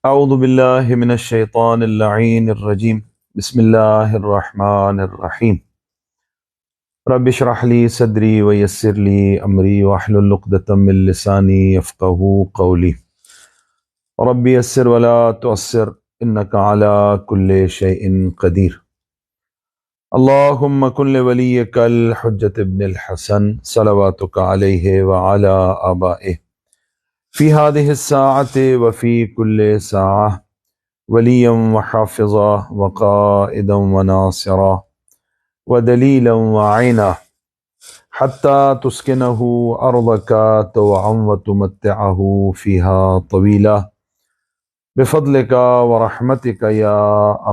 اعوذ باللہ من الشیطان اللعین الرجیم بسم اللہ الرحمن الرحیم رب اشرح لی صدری ویسر لی امری واحلل عقدۃ من لسانی یفقہوا قولی رب یسر ولا تعسر انک علی کل شیء قدیر اللہم کن لولیک الحجۃ ابن الحسن صلواتک علیہ وعلی آبائہ فی هذه الساعة وفی کل ساعة ولیا وحافظا وقائدا وناصرا ودلیلا وعینا حتی تسکنہ ارضک طوعا وتمتعہ فیہا طویلا بفضلک ورحمتک یا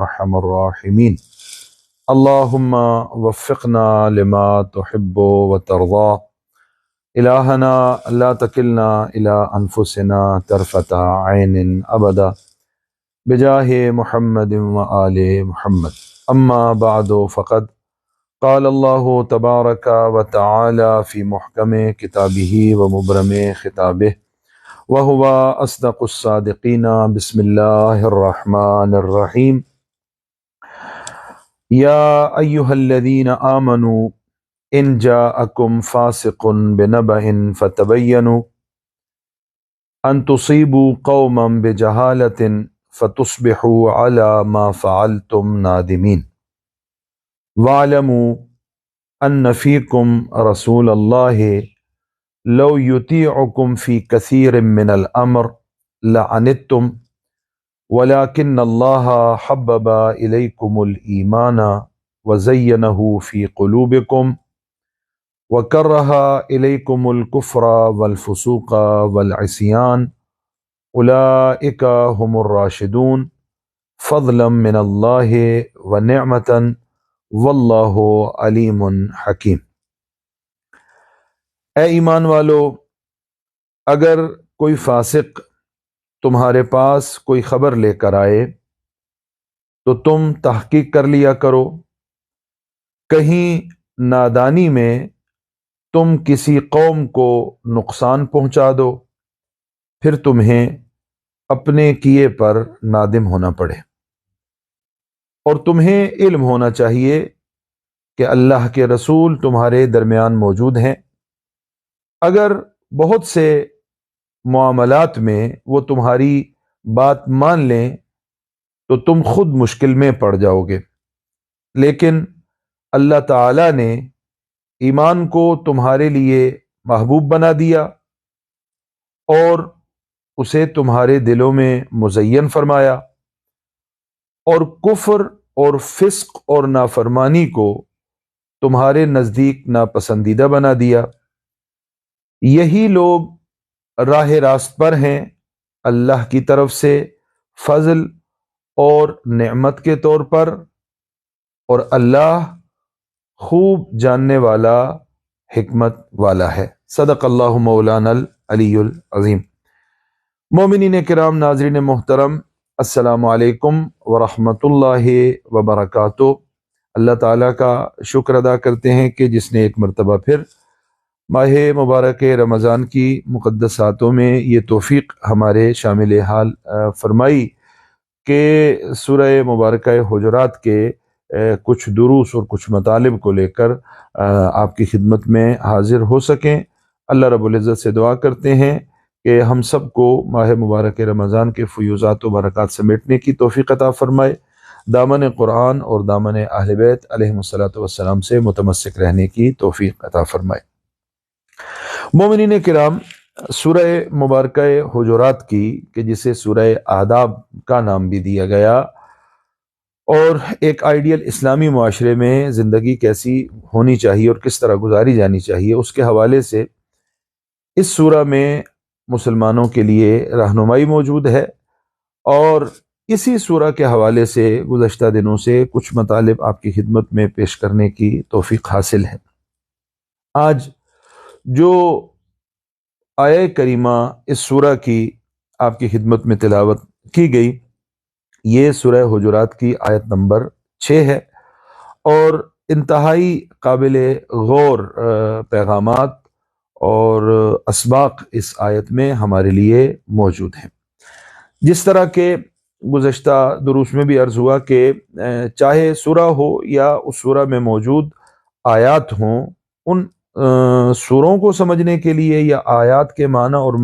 ارحم الراحمین اللہم وفقنا لما تحب وترضا الہنا لا تکلنا الی انفسنا طرفۃ عین ابدا بجاہ محمد وآل محمد اما بعد فقد قال اللہ تبارک وتعالی فی محکم کتابہ ومبرم خطابہ وہو اصدق الصادقین بسم اللہ الرحمن الرحیم یا ایہا الذین آمنوا ان جاءکم فاسق بنبأ فتبینوا ان تصیبوا قوما بجہالۃ فتصبحوا على ما فعلتم نادمین واعلموا ان فیکم رسول اللہ لو یطیعکم فی کثیر من الامر لعنتم ولکن اللہ حبب الیکم الایمان وزینہ فی قلوبکم وکرہ الیکم الکفر والفسوق والعصیان اولئک هم الراشدون فضلا من اللہ ونعمتا واللہ علیم حکیم۔ اے ایمان والو، اگر کوئی فاسق تمہارے پاس کوئی خبر لے کر آئے تو تم تحقیق کر لیا کرو، کہیں نادانی میں تم کسی قوم کو نقصان پہنچا دو، پھر تمہیں اپنے کیے پر نادم ہونا پڑے۔ اور تمہیں علم ہونا چاہیے کہ اللہ کے رسول تمہارے درمیان موجود ہیں۔ اگر بہت سے معاملات میں وہ تمہاری بات مان لیں تو تم خود مشکل میں پڑ جاؤ گے، لیکن اللہ تعالیٰ نے ایمان کو تمہارے لیے محبوب بنا دیا اور اسے تمہارے دلوں میں مزین فرمایا، اور کفر اور فسق اور نافرمانی کو تمہارے نزدیک ناپسندیدہ بنا دیا۔ یہی لوگ راہ راست پر ہیں اللہ کی طرف سے فضل اور نعمت کے طور پر، اور اللہ خوب جاننے والا، حکمت والا ہے۔ صدق اللہ مولانا العلی العظیم۔ مومنین کرام، ناظرین محترم، السلام علیکم ورحمۃ اللہ وبرکاتہ۔ اللہ تعالیٰ کا شکر ادا کرتے ہیں کہ جس نے ایک مرتبہ پھر ماہ مبارک رمضان کی مقدساتوں میں یہ توفیق ہمارے شامل حال فرمائی کہ سورہ مبارکہ حجرات کے کچھ دروس اور کچھ مطالب کو لے کر آپ کی خدمت میں حاضر ہو سکیں۔ اللہ رب العزت سے دعا کرتے ہیں کہ ہم سب کو ماہ مبارک رمضان کے فیوزات و برکات سمیٹنے کی توفیق عطا فرمائے، دامن قرآن اور دامن اہل بیت علیہم الصلاۃ والسلام سے متمسک رہنے کی توفیق عطا فرمائے۔ مومنین کرام، سورہ مبارکہ حجرات کی، کہ جسے سورہ آداب کا نام بھی دیا گیا، اور ایک آئیڈیل اسلامی معاشرے میں زندگی کیسی ہونی چاہیے اور کس طرح گزاری جانی چاہیے، اس کے حوالے سے اس سورہ میں مسلمانوں کے لیے رہنمائی موجود ہے، اور اسی سورہ کے حوالے سے گزشتہ دنوں سے کچھ مطالب آپ کی خدمت میں پیش کرنے کی توفیق حاصل ہے۔ آج جو آیہ کریمہ اس سورہ کی آپ کی خدمت میں تلاوت کی گئی، یہ سورہ حجرات کی آیت نمبر 6 ہے، اور انتہائی قابل غور پیغامات اور اسباق اس آیت میں ہمارے لیے موجود ہیں۔ جس طرح کہ گزشتہ دروس میں بھی عرض ہوا کہ چاہے سورہ ہو یا اس سورہ میں موجود آیات ہوں، ان سوروں کو سمجھنے کے لیے یا آیات کے معنی اور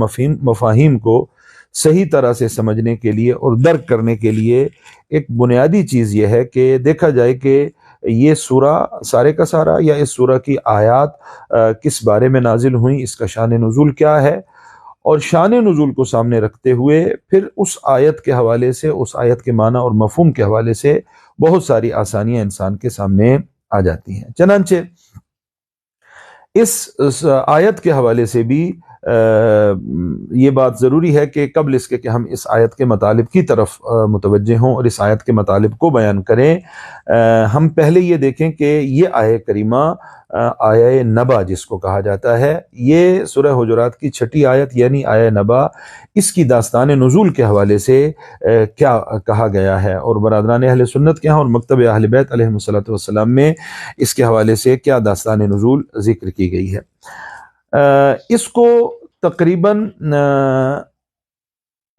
مفاہیم کو صحیح طرح سے سمجھنے کے لیے اور درک کرنے کے لیے ایک بنیادی چیز یہ ہے کہ دیکھا جائے کہ یہ سورہ سارے کا سارا یا اس سورہ کی آیات کس بارے میں نازل ہوئیں، اس کا شان نزول کیا ہے، اور شان نزول کو سامنے رکھتے ہوئے پھر اس آیت کے حوالے سے، اس آیت کے معنی اور مفہوم کے حوالے سے بہت ساری آسانیاں انسان کے سامنے آ جاتی ہیں۔ چنانچہ اس آیت کے حوالے سے بھی یہ بات ضروری ہے کہ قبل اس کے کہ ہم اس آیت کے مطالب کی طرف متوجہ ہوں اور اس آیت کے مطالب کو بیان کریں، ہم پہلے یہ دیکھیں کہ یہ آیہ کریمہ آیہ نبا جس کو کہا جاتا ہے، یہ سورہ حجرات کی 6ٹھی آیت یعنی آیہ نبا، اس کی داستان نزول کے حوالے سے کیا کہا گیا ہے، اور برادران اہل سنت کے ہاں اور مکتب اہل بیت علیہم الصلوۃ والسلام میں اس کے حوالے سے کیا داستان نزول ذکر کی گئی ہے۔ اس کو تقریباً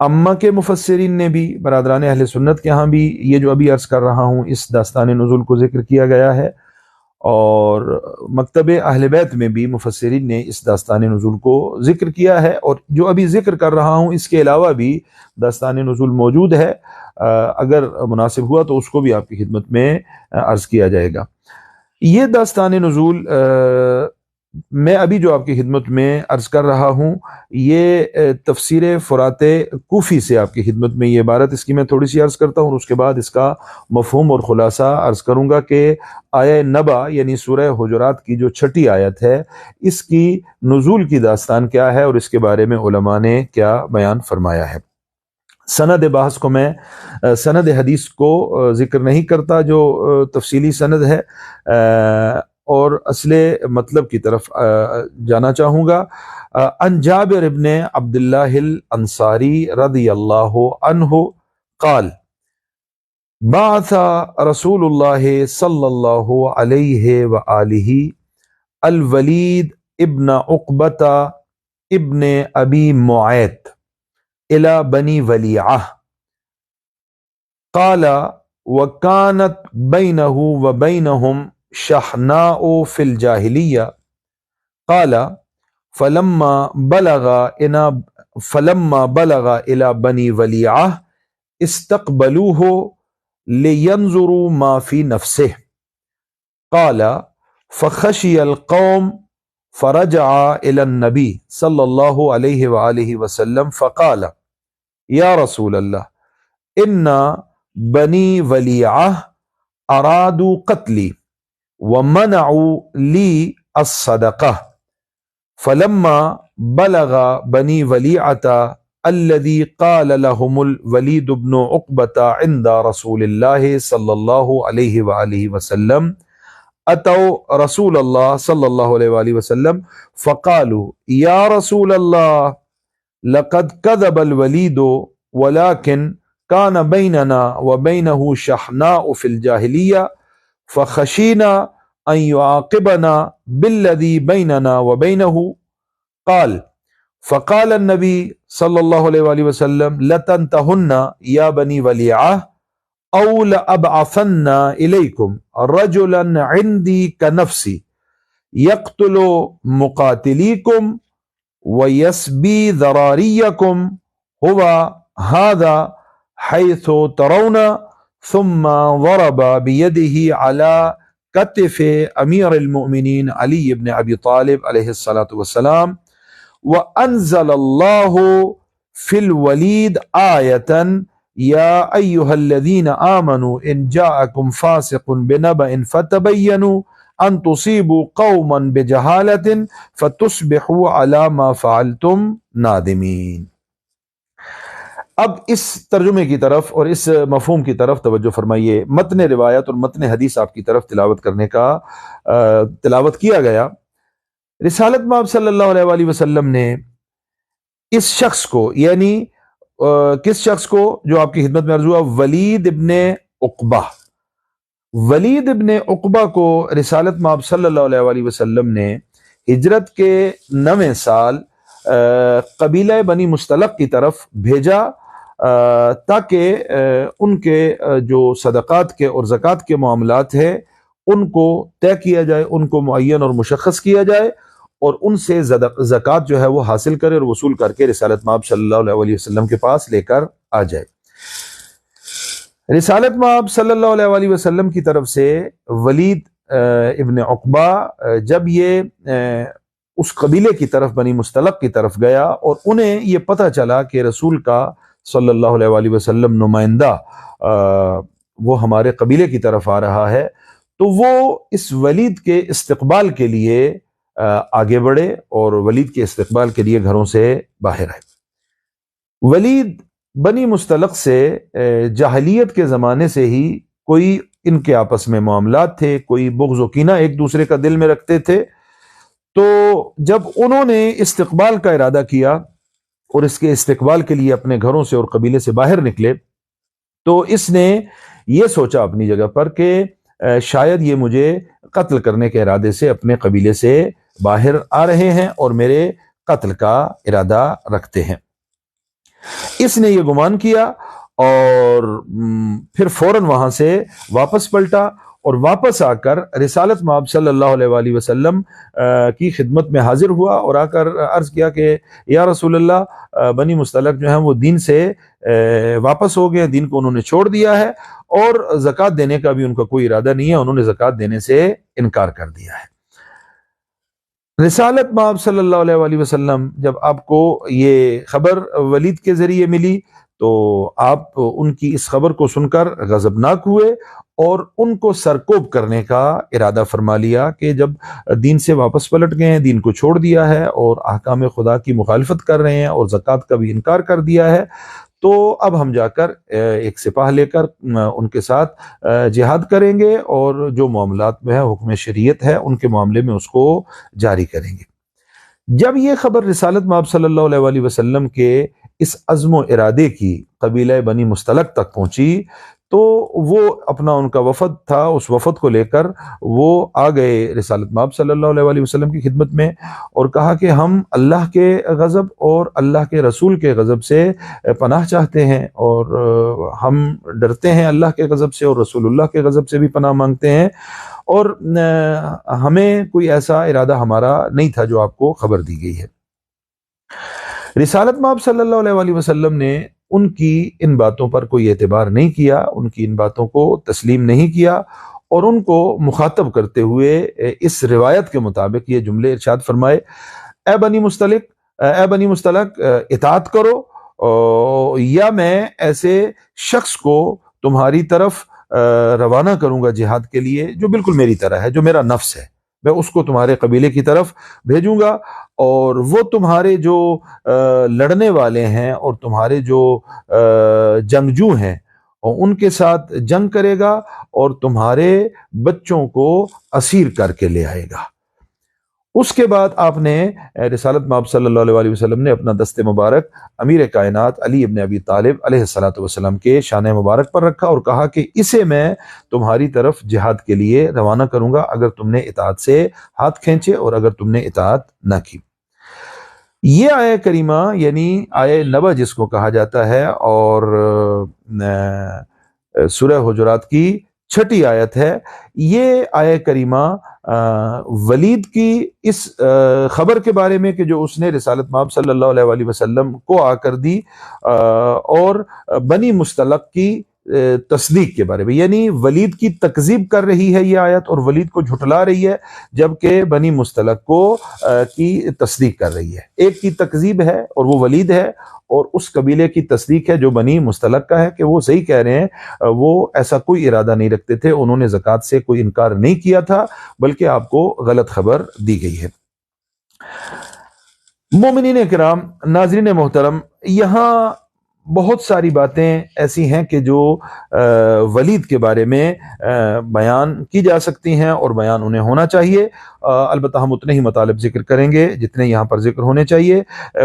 امہ کے مفسرین نے بھی، برادران اہل سنت کے ہاں بھی یہ جو ابھی عرض کر رہا ہوں اس داستان نزول کو ذکر کیا گیا ہے، اور مکتب اہل بیت میں بھی مفسرین نے اس داستان نزول کو ذکر کیا ہے، اور جو ابھی ذکر کر رہا ہوں اس کے علاوہ بھی داستان نزول موجود ہے، اگر مناسب ہوا تو اس کو بھی آپ کی خدمت میں عرض کیا جائے گا۔ یہ داستان نزول میں ابھی جو آپ کی خدمت میں عرض کر رہا ہوں، یہ تفسیر فرات کوفی سے آپ کی خدمت میں یہ عبارت اس کی میں تھوڑی سی عرض کرتا ہوں، اور اس کے بعد اس کا مفہوم اور خلاصہ عرض کروں گا کہ آیہ نبا یعنی سورہ حجرات کی جو 6ٹھی آیت ہے، اس کی نزول کی داستان کیا ہے اور اس کے بارے میں علماء نے کیا بیان فرمایا ہے۔ سند بحث کو میں سند حدیث کو ذکر نہیں کرتا جو تفصیلی سند ہے، اور اصل مطلب کی طرف جانا چاہوں گا۔ عن جابر ابن عبداللہ الانصاری رضی اللہ عنہ قال بعث رسول اللہ صلی اللہ علیہ وآلہ الولید ابن عقبۃ ابن ابی معیط الى بنی ولیعہ قال وكانت بينه وبينهم شحناء في الجاهلية قال فلما بلغ إلى بني ولیعة استقبلوه لينظروا ما في نفسه قال فخشي القوم فرجع إلى النبي صلى الله عليه وآله وسلم فقال يا رسول الله إن بني ولیعة أرادوا قتلي ومنعوا لي الصدقة فلما بلغ بني ولیعة الذي قال لهم الوليد بن عقبة عند رسول الله صلى الله عليه وآله وسلم أتوا رسول الله صلى الله عليه وآله وسلم فقالوا يا رسول الله لقد كذب الوليد ولكن كان بيننا وبينه شحناء في الجاهلية فخشينا أن يعاقبنا بالذي بيننا وبينه قال فقال النبي صلى الله عليه وآله وسلم لتنتهن يا بني ولیعة أو لأبعثن إليكم رجلا عندي كنفسي يقتل مقاتليكم ويسبي ذراريكم هو هذا حيث ترون ثم ضرب بيده على كتف أمير المؤمنين علي بن أبي طالب عليه الصلاة والسلام وأنزل الله في الوليد آية يا أيها الذين آمنوا إن جاءكم فاسق بنبأ فتبينوا أن تصيبوا قوما بجهالة فتصبحوا على ما فعلتم نادمين۔ اب اس ترجمے کی طرف اور اس مفہوم کی طرف توجہ فرمائیے۔ متن روایت اور متن حدیث آپ کی طرف تلاوت کیا گیا۔ رسالت مآب صلی اللہ علیہ وآلہ وسلم نے اس شخص کو، یعنی کس شخص کو جو آپ کی خدمت میں عرض ہوا، ولید ابن عقبہ، ولید ابن عقبہ کو رسالت مآب صلی اللہ علیہ وآلہ وسلم نے ہجرت کے 9ویں سال قبیلہ بنی مستلق کی طرف بھیجا، تاکہ ان کے جو صدقات کے اور زکوٰۃ کے معاملات ہیں ان کو طے کیا جائے، ان کو معین اور مشخص کیا جائے، اور ان سے زکوٰۃ جو ہے وہ حاصل کرے اور وصول کر کے رسالت مآب صلی اللہ علیہ وسلم کے پاس لے کر آ جائے۔ رسالت مآب صلی اللہ علیہ وسلم کی طرف سے ولید ابن عقبہ جب یہ اس قبیلے کی طرف بنی مستلق کی طرف گیا اور انہیں یہ پتہ چلا کہ رسول کا صلی اللہ علیہ وسلم نمائندہ وہ ہمارے قبیلے کی طرف آ رہا ہے، تو وہ اس ولید کے استقبال کے لیے آگے بڑھے اور ولید کے استقبال کے لیے گھروں سے باہر آئے۔ ولید بنی مستلق سے جاہلیت کے زمانے سے ہی کوئی ان کے آپس میں معاملات تھے، کوئی بغض و کینہ ایک دوسرے کا دل میں رکھتے تھے۔ تو جب انہوں نے استقبال کا ارادہ کیا اور اس کے استقبال کے لیے اپنے گھروں سے اور قبیلے سے باہر نکلے، تو اس نے یہ سوچا اپنی جگہ پر کہ شاید یہ مجھے قتل کرنے کے ارادے سے اپنے قبیلے سے باہر آ رہے ہیں اور میرے قتل کا ارادہ رکھتے ہیں۔ اس نے یہ گمان کیا اور پھر فوراً وہاں سے واپس پلٹا اور واپس آ کر رسالت مآب صلی اللہ علیہ وسلم کی خدمت میں حاضر ہوا اور آ کر عرض کیا کہ یا رسول اللہ، بنی مستلق جو ہیں وہ دین سے واپس ہو گئے، دین کو انہوں نے چھوڑ دیا ہے اور زکوٰۃ دینے کا بھی ان کا کوئی ارادہ نہیں ہے، انہوں نے زکوٰۃ دینے سے انکار کر دیا ہے۔ رسالت مآب صلی اللہ علیہ وسلم جب آپ کو یہ خبر ولید کے ذریعے ملی تو آپ ان کی اس خبر کو سن کر غضبناک ہوئے اور ان کو سرکوب کرنے کا ارادہ فرما لیا کہ جب دین سے واپس پلٹ گئے ہیں، دین کو چھوڑ دیا ہے اور احکام خدا کی مخالفت کر رہے ہیں اور زکوٰۃ کا بھی انکار کر دیا ہے، تو اب ہم جا کر ایک سپاہ لے کر ان کے ساتھ جہاد کریں گے اور جو معاملات میں ہے حکم شریعت ہے ان کے معاملے میں اس کو جاری کریں گے۔ جب یہ خبر رسالت مآب صلی اللہ علیہ وسلم کے اس عزم و ارادے کی قبیلہ بنی مستلق تک پہنچی تو وہ اپنا ان کا وفد تھا، اس وفد کو لے کر وہ آ گئے رسالت مآب صلی اللہ علیہ وسلم کی خدمت میں اور کہا کہ ہم اللہ کے غضب اور اللہ کے رسول کے غضب سے پناہ چاہتے ہیں اور ہم ڈرتے ہیں اللہ کے غضب سے اور رسول اللہ کے غضب سے بھی پناہ مانگتے ہیں، اور ہمیں کوئی ایسا ارادہ ہمارا نہیں تھا جو آپ کو خبر دی گئی ہے۔ رسالت مآب صلی اللہ علیہ وسلم نے ان کی ان باتوں پر کوئی اعتبار نہیں کیا، ان کی ان باتوں کو تسلیم نہیں کیا اور ان کو مخاطب کرتے ہوئے اس روایت کے مطابق یہ جملے ارشاد فرمائے، اے بنی مستلق اطاعت کرو یا میں ایسے شخص کو تمہاری طرف روانہ کروں گا جہاد کے لیے جو بالکل میری طرح ہے، جو میرا نفس ہے، میں اس کو تمہارے قبیلے کی طرف بھیجوں گا اور وہ تمہارے جو لڑنے والے ہیں اور تمہارے جو جنگجو ہیں ان کے ساتھ جنگ کرے گا اور تمہارے بچوں کو اسیر کر کے لے آئے گا۔ اس کے بعد آپ نے رسالت مآب صلی اللہ علیہ وسلم نے اپنا دست مبارک امیر کائنات علی ابن ابی طالب علیہ الصلوۃ والسلام کے شان مبارک پر رکھا اور کہا کہ اسے میں تمہاری طرف جہاد کے لیے روانہ کروں گا اگر تم نے اطاعت سے ہاتھ کھینچے اور اگر تم نے اطاعت نہ کی۔ یہ آیہ کریمہ یعنی آیہ نبا جس کو کہا جاتا ہے اور سورہ حجرات کی 6 آیت ہے، یہ آیہ کریمہ ولید کی اس خبر کے بارے میں کہ جو اس نے رسالت مآب صلی اللہ علیہ وسلم کو آ کر دی اور بنی مستلق کی تصدیق کے بارے میں، یعنی ولید کی تکذیب کر رہی ہے یہ آیت اور ولید کو جھٹلا رہی ہے جبکہ بنی مستلق کو کی تصدیق کر رہی ہے۔ ایک کی تکذیب ہے اور وہ ولید ہے اور اس قبیلے کی تصدیق ہے جو بنی مستلق کا ہے کہ وہ صحیح کہہ رہے ہیں، وہ ایسا کوئی ارادہ نہیں رکھتے تھے، انہوں نے زکوٰۃ سے کوئی انکار نہیں کیا تھا بلکہ آپ کو غلط خبر دی گئی ہے۔ مومنین کرام، ناظرین محترم، یہاں بہت ساری باتیں ایسی ہیں کہ جو ولید کے بارے میں بیان کی جا سکتی ہیں اور بیان انہیں ہونا چاہیے، البتہ ہم اتنے ہی مطالب ذکر کریں گے جتنے یہاں پر ذکر ہونے چاہیے۔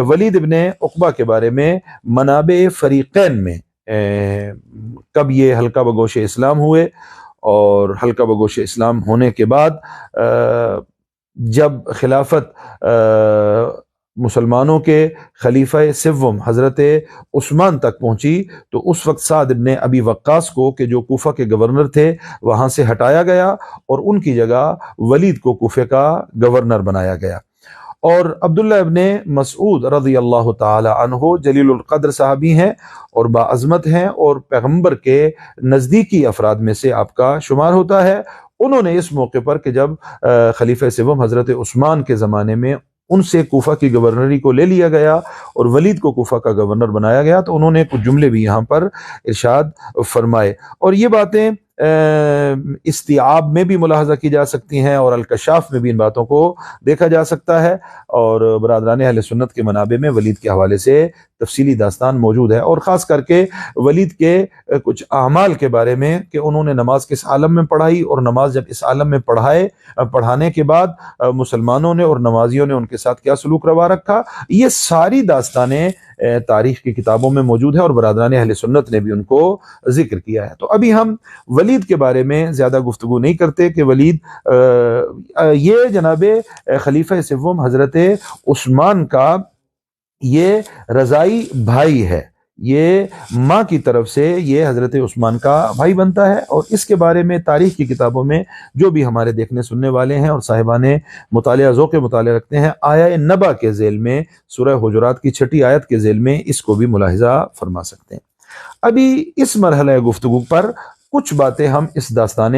ولید ابن عقبہ کے بارے میں منابع فریقین میں کب یہ حلقہ بگوش اسلام ہوئے اور حلقہ بگوش اسلام ہونے کے بعد جب خلافت مسلمانوں کے خلیفہ سوم حضرت عثمان تک پہنچی تو اس وقت سعد ابن ابی وقاص کو کہ جو کوفہ کے گورنر تھے وہاں سے ہٹایا گیا اور ان کی جگہ ولید کو کوفے کا گورنر بنایا گیا۔ اور عبداللہ ابن مسعود رضی اللہ تعالی عنہ جلیل القدر صحابی ہیں اور باعظمت ہیں اور پیغمبر کے نزدیکی افراد میں سے آپ کا شمار ہوتا ہے۔ انہوں نے اس موقع پر کہ جب خلیفہ سوم حضرت عثمان کے زمانے میں ان سے کوفہ کی گورنری کو لے لیا گیا اور ولید کو کوفہ کا گورنر بنایا گیا، تو انہوں نے کچھ جملے بھی یہاں پر ارشاد فرمائے، اور یہ باتیں استیعاب میں بھی ملاحظہ کی جا سکتی ہیں اور الکشاف میں بھی ان باتوں کو دیکھا جا سکتا ہے، اور برادران اہل سنت کے منابع میں ولید کے حوالے سے تفصیلی داستان موجود ہے، اور خاص کر کے ولید کے کچھ اعمال کے بارے میں کہ انہوں نے نماز کس عالم میں پڑھائی، اور نماز جب اس عالم میں پڑھانے کے بعد مسلمانوں نے اور نمازیوں نے ان کے ساتھ کیا سلوک روا رکھا، یہ ساری داستانیں تاریخ کی کتابوں میں موجود ہے اور برادران اہل سنت نے بھی ان کو ذکر کیا ہے۔ تو ابھی ہم ولید کے بارے میں زیادہ گفتگو نہیں کرتے کہ ولید یہ جناب خلیفہ سوم حضرت عثمان کا یہ رضائی بھائی ہے، یہ ماں کی طرف سے یہ حضرت عثمان کا بھائی بنتا ہے، اور اس کے بارے میں تاریخ کی کتابوں میں جو بھی ہمارے دیکھنے سننے والے ہیں اور صاحبان مطالعہ ذوق مطالعہ رکھتے ہیں، آیہ نبا کے ذیل میں سورہ حجرات کی 6 آیت کے ذیل میں اس کو بھی ملاحظہ فرما سکتے ہیں۔ ابھی اس مرحلہ گفتگو پر کچھ باتیں ہم اس داستان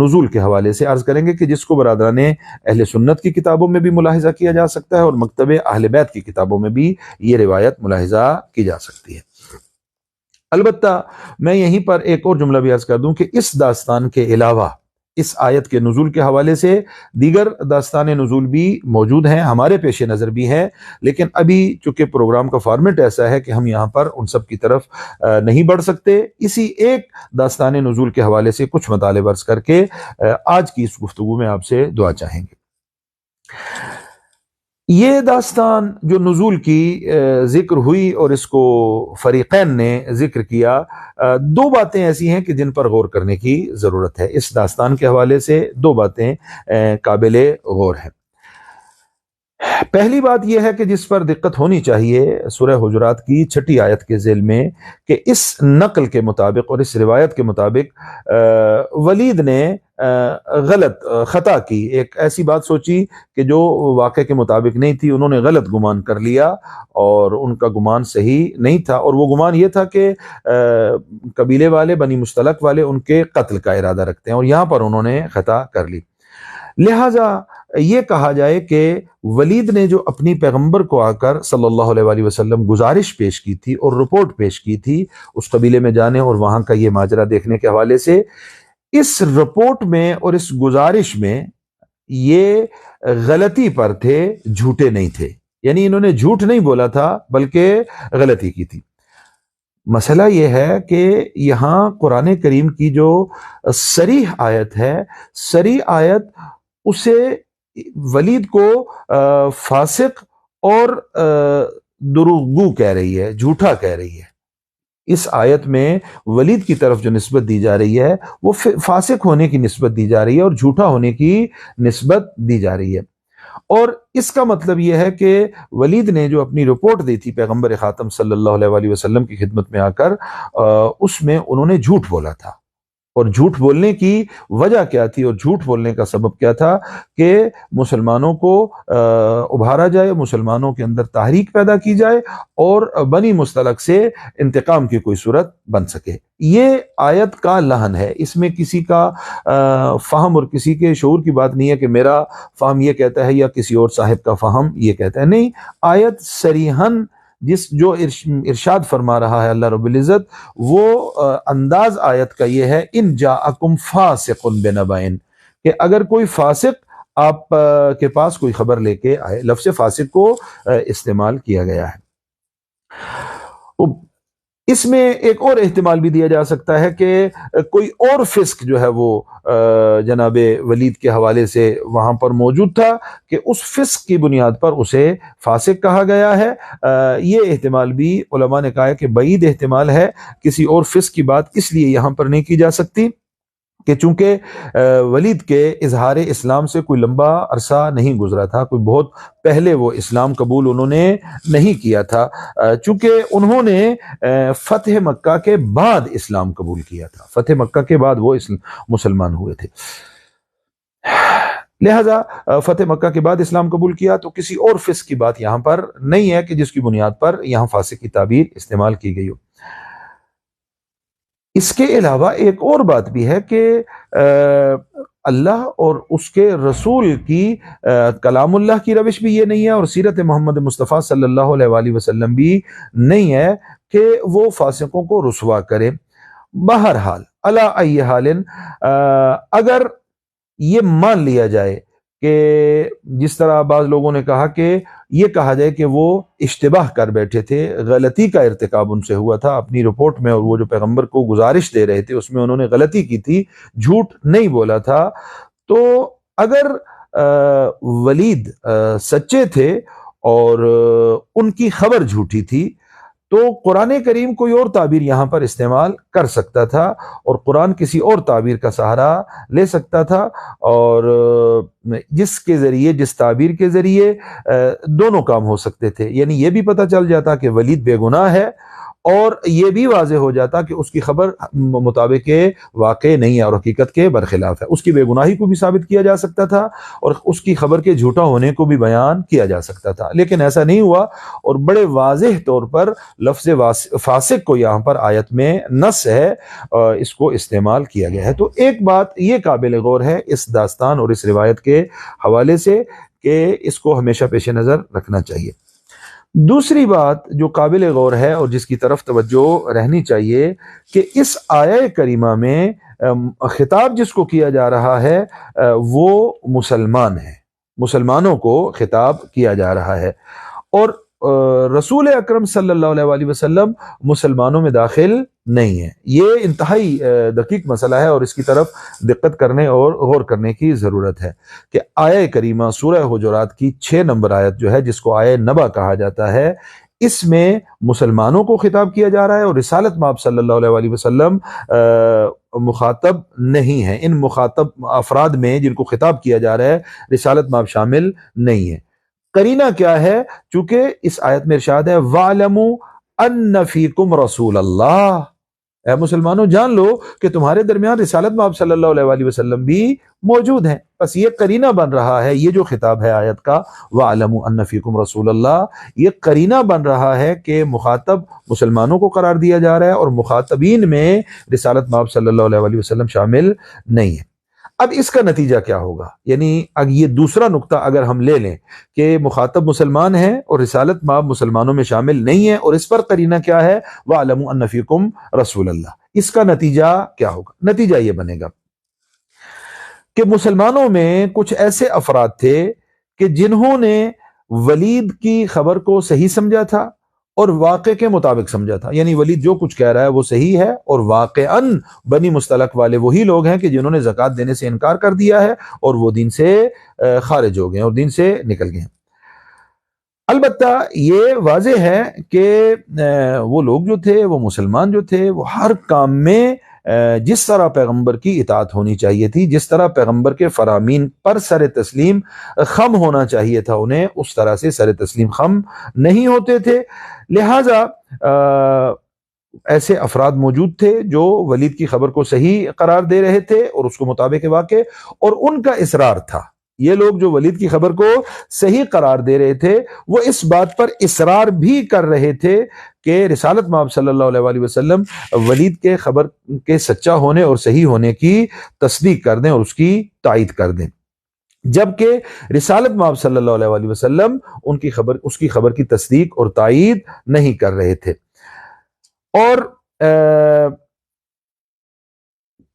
نزول کے حوالے سے عرض کریں گے کہ جس کو برادران اہل سنت کی کتابوں میں بھی ملاحظہ کیا جا سکتا ہے اور مکتب اہل بیت کی کتابوں میں بھی یہ روایت ملاحظہ کی جا سکتی ہے۔ البتہ میں یہیں پر ایک اور جملہ بھی عرض کر دوں کہ اس داستان کے علاوہ اس آیت کے نزول کے حوالے سے دیگر داستان نزول بھی موجود ہیں، ہمارے پیش نظر بھی ہیں، لیکن ابھی چونکہ پروگرام کا فارمیٹ ایسا ہے کہ ہم یہاں پر ان سب کی طرف نہیں بڑھ سکتے، اسی ایک داستان نزول کے حوالے سے کچھ مطالب عرض کر کے آج کی اس گفتگو میں آپ سے دعا چاہیں گے۔ یہ داستان جو نزول کی ذکر ہوئی اور اس کو فریقین نے ذکر کیا، 2 باتیں ایسی ہیں کہ جن پر غور کرنے کی ضرورت ہے۔ اس داستان کے حوالے سے 2 باتیں قابل غور ہیں۔ پہلی بات یہ ہے کہ جس پر دقت ہونی چاہیے سورہ حجرات کی 6 آیت کے ذیل میں کہ اس نقل کے مطابق اور اس روایت کے مطابق ولید نے غلط خطا کی، ایک ایسی بات سوچی کہ جو واقعے کے مطابق نہیں تھی، انہوں نے غلط گمان کر لیا اور ان کا گمان صحیح نہیں تھا، اور وہ گمان یہ تھا کہ قبیلے والے بنی مستلق والے ان کے قتل کا ارادہ رکھتے ہیں، اور یہاں پر انہوں نے خطا کر لی۔ لہٰذا یہ کہا جائے کہ ولید نے جو اپنی پیغمبر کو آ کر صلی اللہ علیہ وآلہ وسلم گزارش پیش کی تھی اور رپورٹ پیش کی تھی اس قبیلے میں جانے اور وہاں کا یہ ماجرا دیکھنے کے حوالے سے، اس رپورٹ میں اور اس گزارش میں یہ غلطی پر تھے، جھوٹے نہیں تھے، یعنی انہوں نے جھوٹ نہیں بولا تھا بلکہ غلطی کی تھی۔ مسئلہ یہ ہے کہ یہاں قرآن کریم کی جو صریح آیت ہے، صریح آیت اسے ولید کو فاسق اور دروغگو کہہ رہی ہے، جھوٹا کہہ رہی ہے۔ اس آیت میں ولید کی طرف جو نسبت دی جا رہی ہے وہ فاسق ہونے کی نسبت دی جا رہی ہے اور جھوٹا ہونے کی نسبت دی جا رہی ہے، اور اس کا مطلب یہ ہے کہ ولید نے جو اپنی رپورٹ دی تھی پیغمبر خاتم صلی اللہ علیہ وآلہ وسلم کی خدمت میں آ کر، اس میں انہوں نے جھوٹ بولا تھا، اور جھوٹ بولنے کی وجہ کیا تھی اور جھوٹ بولنے کا سبب کیا تھا کہ مسلمانوں کو ابھارا جائے، مسلمانوں کے اندر تحریک پیدا کی جائے اور بنی مستلق سے انتقام کی کوئی صورت بن سکے۔ یہ آیت کا لحن ہے، اس میں کسی کا فہم اور کسی کے شعور کی بات نہیں ہے کہ میرا فہم یہ کہتا ہے یا کسی اور صاحب کا فہم یہ کہتا ہے، نہیں، آیت صریحاً جو ارشاد فرما رہا ہے اللہ رب العزت، وہ انداز آیت کا یہ ہے ان جاءکم فاسق بنبأ، کہ اگر کوئی فاسق آپ کے پاس کوئی خبر لے کے آئے، لفظ فاسق کو استعمال کیا گیا ہے۔ اس میں ایک اور احتمال بھی دیا جا سکتا ہے کہ کوئی اور فسق جو ہے وہ جناب ولید کے حوالے سے وہاں پر موجود تھا کہ اس فسق کی بنیاد پر اسے فاسق کہا گیا ہے۔ یہ احتمال بھی علماء نے کہا ہے کہ بعید احتمال ہے، کسی اور فسق کی بات اس لیے یہاں پر نہیں کی جا سکتی کہ چونکہ ولید کے اظہار اسلام سے کوئی لمبا عرصہ نہیں گزرا تھا، کوئی بہت پہلے وہ اسلام قبول انہوں نے نہیں کیا تھا، چونکہ انہوں نے فتح مکہ کے بعد اسلام قبول کیا تھا، فتح مکہ کے بعد وہ مسلمان ہوئے تھے، لہذا فتح مکہ کے بعد اسلام قبول کیا، تو کسی اور فسق کی بات یہاں پر نہیں ہے کہ جس کی بنیاد پر یہاں فاسق کی تعبیر استعمال کی گئی ہو۔ اس کے علاوہ ایک اور بات بھی ہے کہ اللہ اور اس کے رسول کی کلام اللہ کی روش بھی یہ نہیں ہے، اور سیرت محمد مصطفیٰ صلی اللہ علیہ وآلہ وسلم بھی نہیں ہے کہ وہ فاسقوں کو رسوا کرے۔ بہرحال علی ای حال اگر یہ مان لیا جائے کہ جس طرح بعض لوگوں نے کہا کہ یہ کہا جائے کہ وہ اشتباہ کر بیٹھے تھے، غلطی کا ارتکاب ان سے ہوا تھا اپنی رپورٹ میں، اور وہ جو پیغمبر کو گزارش دے رہے تھے اس میں انہوں نے غلطی کی تھی، جھوٹ نہیں بولا تھا، تو اگر ولید سچے تھے اور ان کی خبر جھوٹی تھی تو قرآن کریم کوئی اور تعبیر یہاں پر استعمال کر سکتا تھا، اور قرآن کسی اور تعبیر کا سہارا لے سکتا تھا، اور جس کے ذریعے، جس تعبیر کے ذریعے دونوں کام ہو سکتے تھے، یعنی یہ بھی پتہ چل جاتا کہ ولید بے گناہ ہے، اور یہ بھی واضح ہو جاتا کہ اس کی خبر مطابق واقع نہیں ہے اور حقیقت کے برخلاف ہے، اس کی بے گناہی کو بھی ثابت کیا جا سکتا تھا اور اس کی خبر کے جھوٹا ہونے کو بھی بیان کیا جا سکتا تھا، لیکن ایسا نہیں ہوا، اور بڑے واضح طور پر لفظ فاسق کو یہاں پر آیت میں نص ہے، اس کو استعمال کیا گیا ہے۔ تو ایک بات یہ قابل غور ہے اس داستان اور اس روایت کے حوالے سے کہ اس کو ہمیشہ پیش نظر رکھنا چاہیے۔ دوسری بات جو قابل غور ہے اور جس کی طرف توجہ رہنی چاہیے کہ اس آیہ کریمہ میں خطاب جس کو کیا جا رہا ہے وہ مسلمان ہیں، مسلمانوں کو خطاب کیا جا رہا ہے، اور رسول اکرم صلی اللہ علیہ وآلہ وسلم مسلمانوں میں داخل نہیں ہے۔ یہ انتہائی دقیق مسئلہ ہے اور اس کی طرف دقت کرنے اور غور کرنے کی ضرورت ہے کہ آیہ کریمہ سورہ حجرات کی 6 نمبر آیت جو ہے، جس کو آیہ نبا کہا جاتا ہے، اس میں مسلمانوں کو خطاب کیا جا رہا ہے، اور رسالت مآب صلی اللہ علیہ وآلہ وسلم مخاطب نہیں ہے۔ ان مخاطب افراد میں جن کو خطاب کیا جا رہا ہے رسالت مآب شامل نہیں ہے۔ قرینہ کیا ہے؟ چونکہ اس آیت میں ارشاد ہے وَاعْلَمُوا أَنَّ فِيكُمْ رَسُولَ اللَّهِ، اے مسلمانوں جان لو کہ تمہارے درمیان رسالت مآب صلی اللہ علیہ وآلہ وسلم بھی موجود ہیں۔ بس یہ قرینہ بن رہا ہے، یہ جو خطاب ہے آیت کا وَاعْلَمُوا أَنَّ فِيكُمْ رَسُولَ اللَّهِ، یہ قرینہ بن رہا ہے کہ مخاطب مسلمانوں کو قرار دیا جا رہا ہے اور مخاطبین میں رسالت مآب صلی اللہ علیہ وآلہ وسلم شامل نہیں ہے۔ اب اس کا نتیجہ کیا ہوگا؟ یعنی اب یہ دوسرا نقطہ اگر ہم لے لیں کہ مخاطب مسلمان ہیں اور رسالت مآب مسلمانوں میں شامل نہیں ہے، اور اس پر قرینہ کیا ہے وَاعْلَمُوا أَنَّ فِيكُمْ رَسُولَ اللَّهِ، اس کا نتیجہ کیا ہوگا؟ نتیجہ یہ بنے گا کہ مسلمانوں میں کچھ ایسے افراد تھے کہ جنہوں نے ولید کی خبر کو صحیح سمجھا تھا اور واقع کے مطابق سمجھا تھا، یعنی ولید جو کچھ کہہ رہا ہے وہ صحیح ہے، اور واقعاً بنی مستلق والے وہی لوگ ہیں کہ جنہوں نے زکوٰۃ دینے سے انکار کر دیا ہے اور وہ دین سے خارج ہو گئے اور دین سے نکل گئے ہیں۔ البتہ یہ واضح ہے کہ وہ لوگ جو تھے، وہ مسلمان جو تھے، وہ ہر کام میں جس طرح پیغمبر کی اطاعت ہونی چاہیے تھی، جس طرح پیغمبر کے فرامین پر سر تسلیم خم ہونا چاہیے تھا، انہیں اس طرح سے سر تسلیم خم نہیں ہوتے تھے، لہٰذا ایسے افراد موجود تھے جو ولید کی خبر کو صحیح قرار دے رہے تھے اور اس کو مطابق واقع، اور ان کا اصرار تھا، یہ لوگ جو ولید کی خبر کو صحیح قرار دے رہے تھے وہ اس بات پر اصرار بھی کر رہے تھے کہ رسالت مآب صلی اللہ علیہ وآلہ وسلم ولید کے خبر کے سچا ہونے اور صحیح ہونے کی تصدیق کر دیں اور اس کی تائید کر دیں، جبکہ رسالت مآب صلی اللہ علیہ وآلہ وسلم اس کی خبر کی تصدیق اور تائید نہیں کر رہے تھے، اور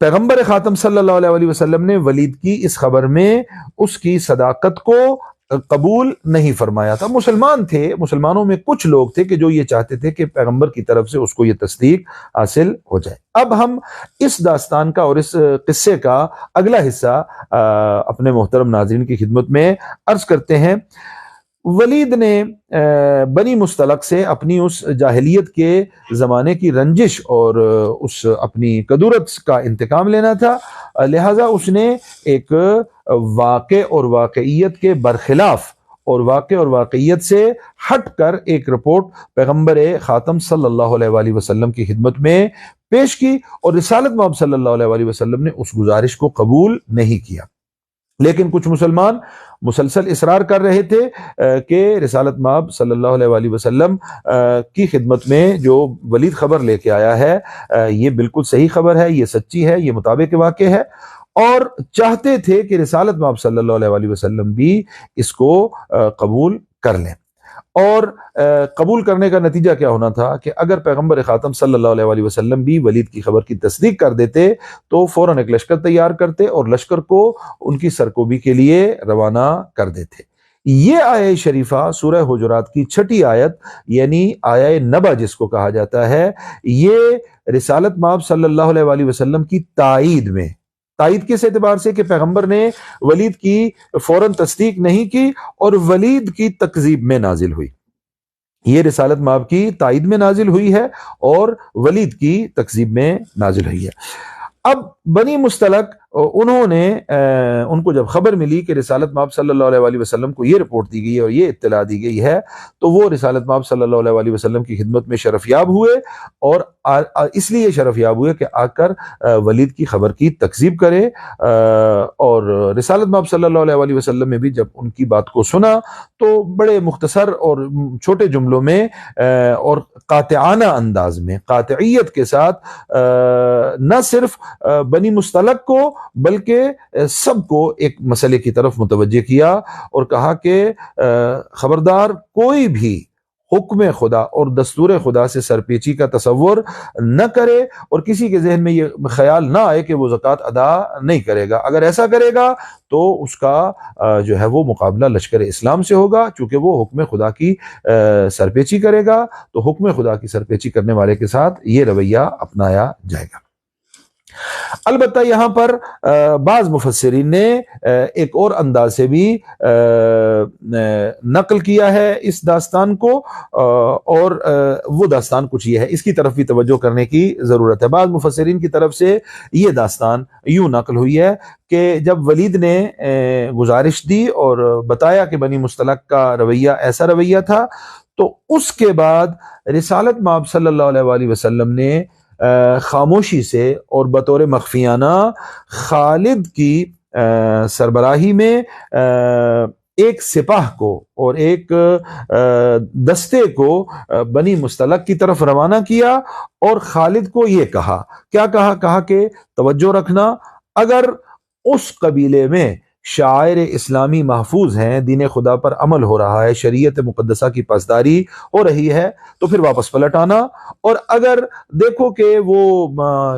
پیغمبر خاتم صلی اللہ علیہ وآلہ وسلم نے ولید کی اس خبر میں اس کی صداقت کو قبول نہیں فرمایا تھا۔ مسلمان تھے، مسلمانوں میں کچھ لوگ تھے کہ جو یہ چاہتے تھے کہ پیغمبر کی طرف سے اس کو یہ تصدیق حاصل ہو جائے۔ اب ہم اس داستان کا اور اس قصے کا اگلا حصہ اپنے محترم ناظرین کی خدمت میں عرض کرتے ہیں۔ ولید نے بنی مستلق سے اپنی اس جاہلیت کے زمانے کی رنجش اور اس اپنی کدورت کا انتقام لینا تھا، لہذا اس نے ایک واقع اور واقعیت کے برخلاف اور واقع اور واقعیت سے ہٹ کر ایک رپورٹ پیغمبر خاتم صلی اللہ علیہ وآلہ وسلم کی خدمت میں پیش کی، اور رسالت مآب صلی اللہ علیہ وآلہ وسلم نے اس گزارش کو قبول نہیں کیا۔ لیکن کچھ مسلمان مسلسل اصرار کر رہے تھے کہ رسالت مآب صلی اللہ علیہ وآلہ وسلم کی خدمت میں جو ولید خبر لے کے آیا ہے یہ بالکل صحیح خبر ہے، یہ سچی ہے، یہ مطابق واقع ہے، اور چاہتے تھے کہ رسالت مآب صلی اللہ علیہ وآلہ وسلم بھی اس کو قبول کر لیں۔ اور قبول کرنے کا نتیجہ کیا ہونا تھا کہ اگر پیغمبر خاتم صلی اللہ علیہ وآلہ وسلم بھی ولید کی خبر کی تصدیق کر دیتے تو فوراً ایک لشکر تیار کرتے اور لشکر کو ان کی سرکوبی کے لیے روانہ کر دیتے۔ یہ آیہ شریفہ سورہ حجرات کی 6 آیت یعنی آیہ نبا جس کو کہا جاتا ہے، یہ رسالت مآب صلی اللہ علیہ وآلہ وسلم کی تائید کس اعتبار سے کہ پیغمبر نے ولید کی فوراً تصدیق نہیں کی اور ولید کی تکذیب میں نازل ہوئی۔ یہ رسالت مآب کی تائید میں نازل ہوئی ہے اور ولید کی تکذیب میں نازل ہوئی ہے۔ اب بنی مستلق انہوں نے ان کو جب خبر ملی کہ رسالت مآب صلی اللہ علیہ وآلہ وسلم کو یہ رپورٹ دی گئی ہے اور یہ اطلاع دی گئی ہے، تو وہ رسالت مآب صلی اللہ علیہ وآلہ وسلم کی خدمت میں شرف یاب ہوئے، اور اس لیے شرف یاب ہوئے کہ آ کر ولید کی خبر کی تکذیب کرے، اور رسالت مآب صلی اللہ علیہ وآلہ وسلم نے بھی جب ان کی بات کو سنا تو بڑے مختصر اور چھوٹے جملوں میں اور قاطعانہ انداز میں قاطعیت کے ساتھ نہ صرف بنی مستلق کو بلکہ سب کو ایک مسئلے کی طرف متوجہ کیا اور کہا کہ خبردار کوئی بھی حکم خدا اور دستور خدا سے سرپیچی کا تصور نہ کرے، اور کسی کے ذہن میں یہ خیال نہ آئے کہ وہ زکوٰۃ ادا نہیں کرے گا۔ اگر ایسا کرے گا تو اس کا جو ہے وہ مقابلہ لشکر اسلام سے ہوگا، چونکہ وہ حکم خدا کی سرپیچی کرے گا، تو حکم خدا کی سرپیچی کرنے والے کے ساتھ یہ رویہ اپنایا جائے گا۔ البتہ یہاں پر بعض مفسرین نے ایک اور انداز سے بھی نقل کیا ہے اس داستان کو، اور وہ داستان کچھ یہ ہے، اس کی طرف بھی توجہ کرنے کی ضرورت ہے۔ بعض مفسرین کی طرف سے یہ داستان یوں نقل ہوئی ہے کہ جب ولید نے گزارش دی اور بتایا کہ بنی مستلق کا رویہ ایسا رویہ تھا، تو اس کے بعد رسالت مآب صلی اللہ علیہ وآلہ وسلم نے خاموشی سے اور بطور مخفیانہ خالد کی سربراہی میں ایک سپاہ کو اور ایک دستے کو بنی مستلق کی طرف روانہ کیا، اور خالد کو یہ کہا، کیا کہا کہ توجہ رکھنا، اگر اس قبیلے میں شاعر اسلامی محفوظ ہیں، دین خدا پر عمل ہو رہا ہے، شریعت مقدسہ کی پاسداری ہو رہی ہے، تو پھر واپس پلٹ آنا، اور اگر دیکھو کہ وہ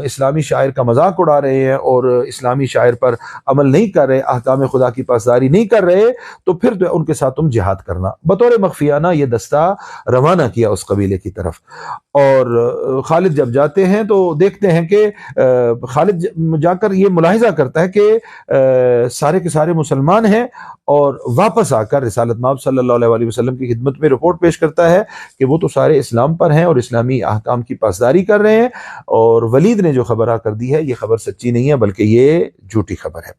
اسلامی شاعر کا مذاق اڑا رہے ہیں اور اسلامی شاعر پر عمل نہیں کر رہے، احکام خدا کی پاسداری نہیں کر رہے، تو پھر تو ان کے ساتھ تم جہاد کرنا۔ بطور مخفیانہ یہ دستہ روانہ کیا اس قبیلے کی طرف، اور خالد جب جاتے ہیں تو دیکھتے ہیں کہ خالد جا کر یہ ملاحظہ کرتا ہے کہ سارے کے سارے مسلمان ہیں، اور واپس آ کر رسالت مآب صلی اللہ علیہ وآلہ وسلم کی خدمت میں رپورٹ پیش کرتا ہے کہ وہ تو سارے اسلام پر ہیں اور اسلامی احکام کی پاسداری کر رہے ہیں، اور ولید نے جو خبر آ کر دی ہے یہ خبر سچی نہیں ہے بلکہ یہ جھوٹی خبر ہے۔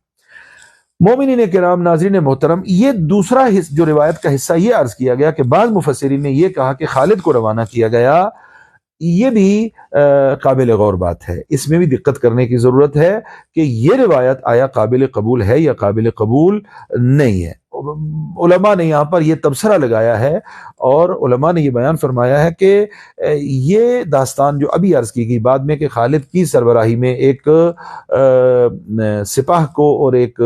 مومنین کرام، ناظرین محترم، یہ دوسرا جو روایت کا حصہ یہ عرض کیا گیا کہ بعض مفسرین نے یہ کہا کہ خالد کو روانہ کیا گیا، یہ بھی قابل غور بات ہے، اس میں بھی دقت کرنے کی ضرورت ہے کہ یہ روایت آیا قابل قبول ہے یا قابل قبول نہیں ہے۔ علماء نے یہاں پر یہ تبصرہ لگایا ہے اور علماء نے یہ بیان فرمایا ہے کہ یہ داستان جو ابھی عرض کی گئی بعد میں کہ خالد کی سربراہی میں ایک سپاہ کو اور ایک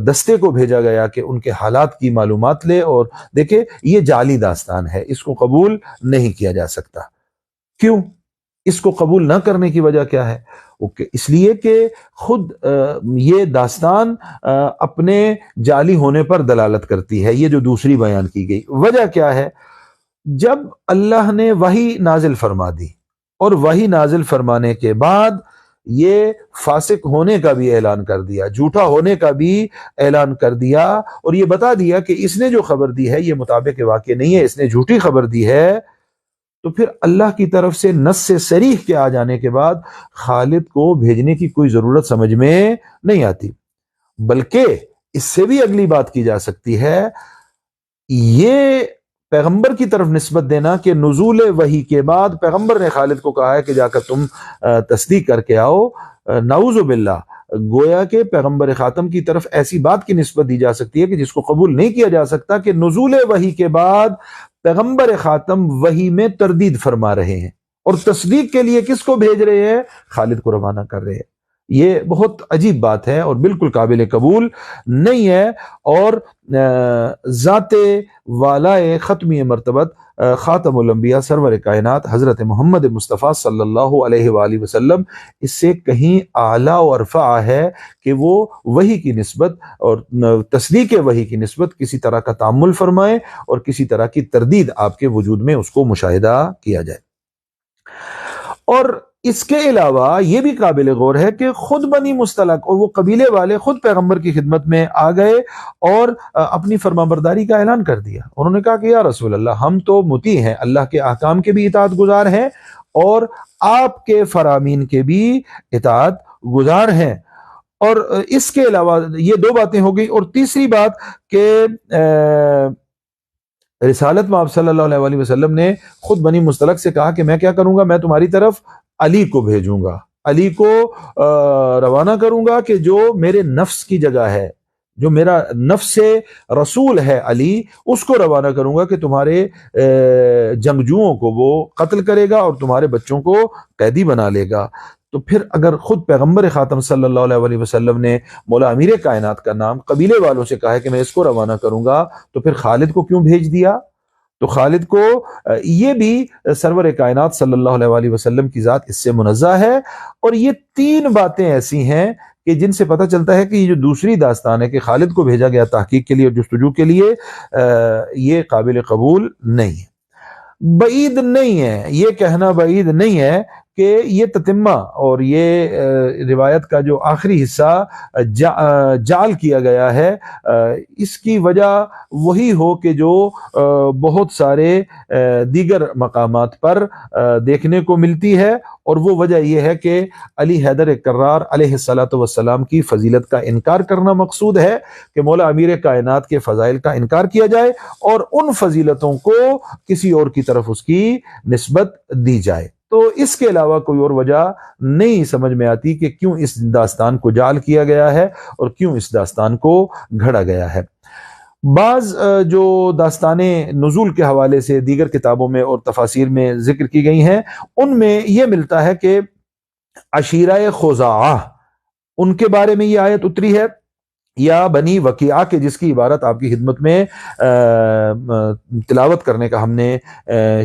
دستے کو بھیجا گیا کہ ان کے حالات کی معلومات لے اور دیکھے، یہ جعلی داستان ہے، اس کو قبول نہیں کیا جا سکتا۔ کیوں؟ اس کو قبول نہ کرنے کی وجہ کیا ہے؟ اس لیے کہ خود یہ داستان اپنے جعلی ہونے پر دلالت کرتی ہے، یہ جو دوسری بیان کی گئی۔ وجہ کیا ہے؟ جب اللہ نے وحی نازل فرما دی اور وحی نازل فرمانے کے بعد یہ فاسق ہونے کا بھی اعلان کر دیا، جھوٹا ہونے کا بھی اعلان کر دیا، اور یہ بتا دیا کہ اس نے جو خبر دی ہے یہ مطابق واقع نہیں ہے، اس نے جھوٹی خبر دی ہے۔ تو پھر اللہ کی طرف سے نص سے صریح کے آ جانے کے بعد خالد کو بھیجنے کی کوئی ضرورت سمجھ میں نہیں آتی۔ بلکہ اس سے بھی اگلی بات کی جا سکتی ہے، یہ پیغمبر کی طرف نسبت دینا کہ نزول وحی کے بعد پیغمبر نے خالد کو کہا ہے کہ جا کر تم تصدیق کر کے آؤ، نعوذ باللہ، گویا کہ پیغمبر خاتم کی طرف ایسی بات کی نسبت دی جا سکتی ہے کہ جس کو قبول نہیں کیا جا سکتا، کہ نزول وحی کے بعد پیغمبر خاتم وحی میں تردید فرما رہے ہیں اور تصدیق کے لیے کس کو بھیج رہے ہیں؟ خالد کو روانہ کر رہے ہیں۔ یہ بہت عجیب بات ہے اور بالکل قابل قبول نہیں ہے۔ اور ذات والائے ختمی مرتبت خاتم الانبیاء سرور کائنات حضرت محمد مصطفیٰ صلی اللہ علیہ وآلہ وسلم اس سے کہیں اعلیٰ و ارفع ہے کہ وہ وحی کی نسبت اور تصدیق وحی کی نسبت کسی طرح کا تعامل فرمائیں اور کسی طرح کی تردید آپ کے وجود میں اس کو مشاہدہ کیا جائے۔ اور اس کے علاوہ یہ بھی قابل غور ہے کہ خود بنی مستلق اور وہ قبیلے والے خود پیغمبر کی خدمت میں آ گئے اور اپنی فرمانبرداری کا اعلان کر دیا۔ انہوں نے کہا کہ یا رسول اللہ، ہم تو مطیع ہیں، اللہ کے احکام کے بھی اطاعت گزار ہیں اور آپ کے فرامین کے بھی اطاعت گزار ہیں۔ اور اس کے علاوہ یہ دو باتیں ہو گئی، اور تیسری بات کہ رسالت میں آپ صلی اللہ علیہ وآلہ وسلم نے خود بنی مستلق سے کہا کہ میں کیا کروں گا، میں تمہاری طرف علی کو بھیجوں گا، علی کو روانہ کروں گا کہ جو میرے نفس کی جگہ ہے، جو میرا نفس رسول ہے علی، اس کو روانہ کروں گا کہ تمہارے جنگجوؤں کو وہ قتل کرے گا اور تمہارے بچوں کو قیدی بنا لے گا۔ تو پھر اگر خود پیغمبر خاتم صلی اللہ علیہ وآلہ وسلم نے مولا امیر کائنات کا نام قبیلے والوں سے کہا ہے کہ میں اس کو روانہ کروں گا، تو پھر خالد کو کیوں بھیج دیا؟ تو خالد کو یہ بھی سرور کائنات صلی اللہ علیہ وآلہ وسلم کی ذات اس سے منزہ ہے۔ اور یہ تین باتیں ایسی ہیں کہ جن سے پتہ چلتا ہے کہ یہ جو دوسری داستان ہے کہ خالد کو بھیجا گیا تحقیق کے لیے اور جستجو کے لیے، یہ قابل قبول نہیں ہے۔ بعید نہیں ہے، یہ کہنا بعید نہیں ہے کہ یہ تتمہ اور یہ روایت کا جو آخری حصہ جعل کیا گیا ہے، اس کی وجہ وہی ہو کہ جو بہت سارے دیگر مقامات پر دیکھنے کو ملتی ہے، اور وہ وجہ یہ ہے کہ علی حیدر کرار علیہ الصلوۃ والسلام کی فضیلت کا انکار کرنا مقصود ہے، کہ مولا امیر کائنات کے فضائل کا انکار کیا جائے اور ان فضیلتوں کو کسی اور کی طرف اس کی نسبت دی جائے۔ تو اس کے علاوہ کوئی اور وجہ نہیں سمجھ میں آتی کہ کیوں اس داستان کو جعل کیا گیا ہے اور کیوں اس داستان کو گھڑا گیا ہے۔ بعض جو داستانیں نزول کے حوالے سے دیگر کتابوں میں اور تفاسیر میں ذکر کی گئی ہیں، ان میں یہ ملتا ہے کہ عشیرہ خزاعہ، ان کے بارے میں یہ آیت اتری ہے، یا بنی وکیعہ کے جس کی عبارت آپ کی خدمت میں تلاوت کرنے کا ہم نے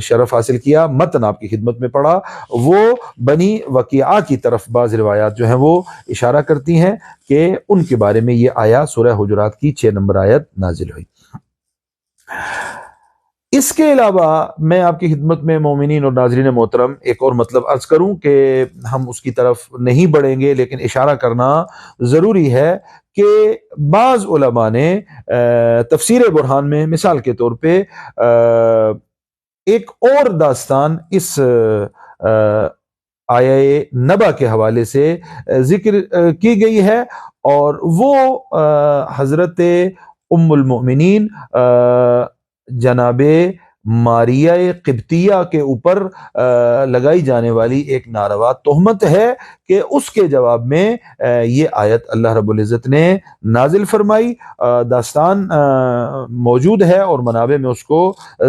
شرف حاصل کیا، متن آپ کی خدمت میں پڑھا، وہ بنی وکیعہ کی طرف بعض روایات جو ہیں وہ اشارہ کرتی ہیں کہ ان کے بارے میں یہ آیا سورہ حجرات کی 6 نمبر آیت نازل ہوئی۔ اس کے علاوہ میں آپ کی خدمت میں مومنین اور ناظرین محترم ایک اور مطلب عرض کروں کہ ہم اس کی طرف نہیں بڑھیں گے، لیکن اشارہ کرنا ضروری ہے کہ بعض علماء نے تفسیر برہان میں مثال کے طور پہ ایک اور داستان اس آیہ نبا کے حوالے سے ذکر کی گئی ہے، اور وہ حضرت ام المؤمنین جناب ماریہ قبطیہ کے اوپر لگائی جانے والی ایک ناروا تہمت ہے، کہ اس کے جواب میں یہ آیت اللہ رب العزت نے نازل فرمائی۔ داستان موجود ہے اور منابع میں اس کو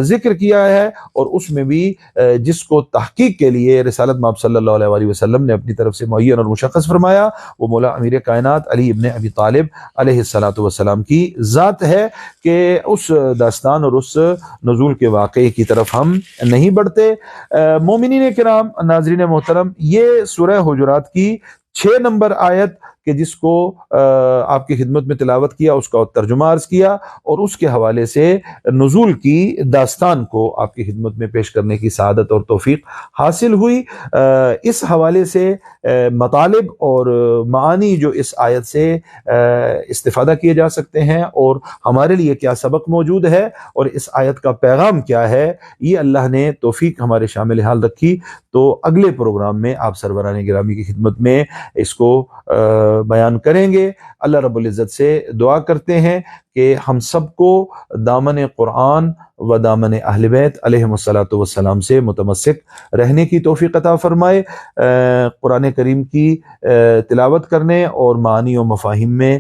ذکر کیا ہے، اور اس میں بھی جس کو تحقیق کے لیے رسالت مآب صلی اللہ علیہ وآلہ وسلم نے اپنی طرف سے معین اور مشخص فرمایا، وہ مولا امیر کائنات علی ابن ابی طالب علیہ الصلوۃ والسلام کی ذات ہے، کہ اس داستان اور اس نزول کے واقعے کی طرف ہم نہیں بڑھتے۔ مومنین کرام، ناظرین محترم، یہ سورہ حجرات کی 6 نمبر آیت کہ جس کو آپ کی خدمت میں تلاوت کیا، اس کا ترجمہ عرض کیا، اور اس کے حوالے سے نزول کی داستان کو آپ کی خدمت میں پیش کرنے کی سعادت اور توفیق حاصل ہوئی۔ اس حوالے سے مطالب اور معانی جو اس آیت سے استفادہ کیے جا سکتے ہیں، اور ہمارے لیے کیا سبق موجود ہے، اور اس آیت کا پیغام کیا ہے، یہ اللہ نے توفیق ہمارے شامل حال رکھی تو اگلے پروگرام میں آپ سروران گرامی کی خدمت میں اس کو بیان کریں گے۔ اللہ رب العزت سے دعا کرتے ہیں کہ ہم سب کو دامن قرآن و دامن اہل بیت علیہم الصلاۃ والسلام سے متمسک رہنے کی توفیق عطا فرمائے۔ قرآن کریم کی تلاوت کرنے اور معانی و مفاہیم میں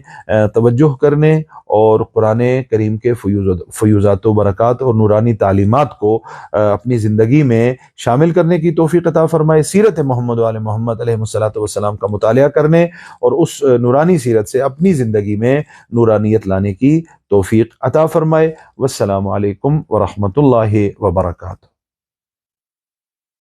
توجہ کرنے اور قرآن کریم کے فیوزات و برکات اور نورانی تعلیمات کو اپنی زندگی میں شامل کرنے کی توفیق عطا فرمائے۔ سیرت محمد و آل محمد علیہ الصلاۃ والسلام کا مطالعہ کرنے اور اس نورانی سیرت سے اپنی زندگی میں نورانیت لانے کی توفیق عطا فرمائے۔ والسلام علیکم ورحمۃ اللہ وبرکاتہ۔